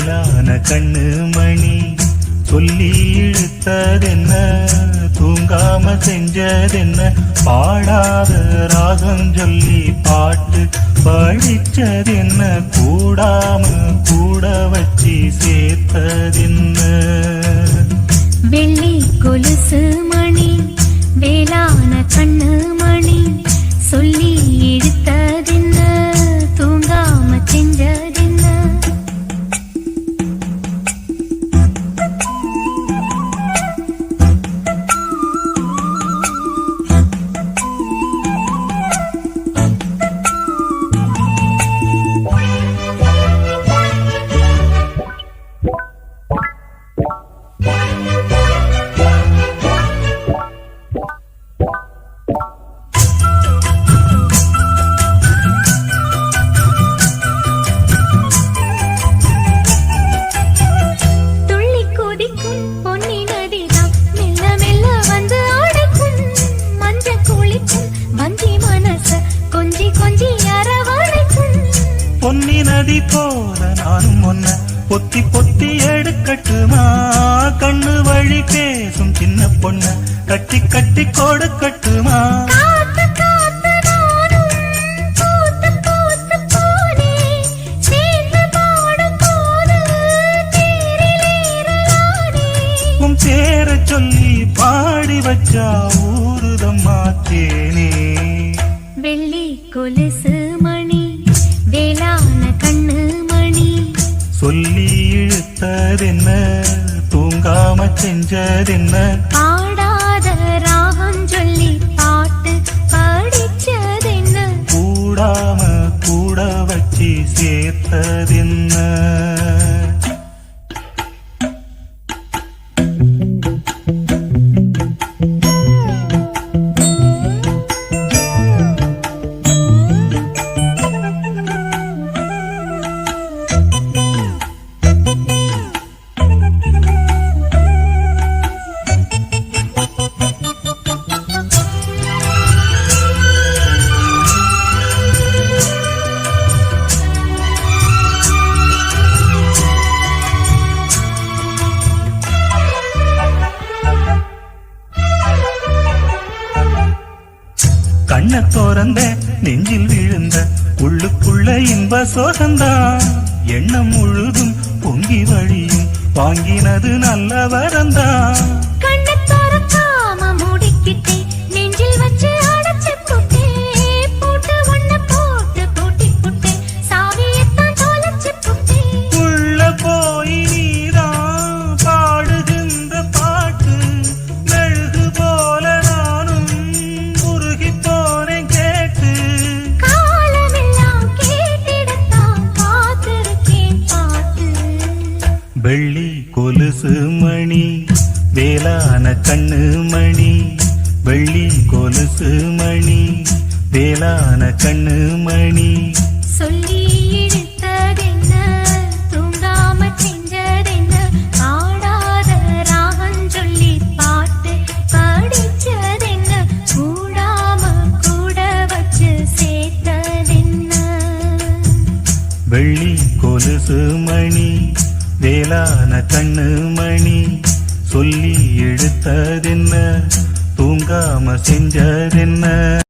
வேளான கண்ணு மணி சொல்லி இழுத்ததென்ன தூங்காம செஞ்சதென்ன பாடாத ராகம் சொல்லி பாட்டு படிச்சதென்ன கூடாம கூட வச்சு சேர்த்ததென்ன வெள்ளி கொலுசு மணி வேளான கண்ணு மணி சொல்லி இழுத்ததென்ன தூங்காம செஞ்சதென்ன பொன்னி நதி போல நானும் ஒன்ன பொத்தி பொத்தி எடுக்கட்டுமா கண்ணு வழி பேசும் சின்ன பொண்ண கட்டி கட்டி கொடுக்கட்டுமா உன் பேர சொல்லி பாடி வச்சா ஊருதம்மா தேனே வெள்ளி கொலுசு மணி வேளான கண்ணு மணி சொல்லி இழுத்ததென்ன தூங்காம செஞ்சதென்ன பாடாத ராகம் சொல்லி பாட்டு படிச்சதென்ன கூடாம கூட வச்சு சேர்த்ததென்ன கண்ண தோறந்த நெஞ்சில் விழுந்த உள்ளுக்குள்ள இன்ப சோகந்தான் எண்ணம் முழுதும் பொங்கி வழியும் வாங்கினது நல்ல வரந்தான் கண்ண தோறக்காம மூடிக்கிட்டே நெஞ்சில் வச்சு அடைச்சு போட்டே போட்டு ஒண்ணு போட்டு பூட்டி போட்டே சாவியத்தான் தொலைச்சு போட்டே உள்ள போய் நீதான் பாடுகின்ற பாட்டு மெழுகு போல நானும் உருகி போனேன் கேட்டு காலமெல்லாம் கேட்டிடத்தான் காத்திருக்கேன் பாட்டு வெள்ளி கொலுசு மணி வேளான கண்ணு மணி வெள்ளி கொலுசு மணி வேளான கண்ணு மணி சொல்லி இழுத்ததென்ன தூங்காம செஞ்சதென்ன பாடாத ராகம் சொல்லி பாட்டு படிச்சதென்ன கூடாம கூட வச்சு சேர்த்ததென்ன வெள்ளி கொலுசு மணி வேளான கண்ணு மணி சொல்லி எடுத்ததென்ன தூங்காம செஞ்சதென்ன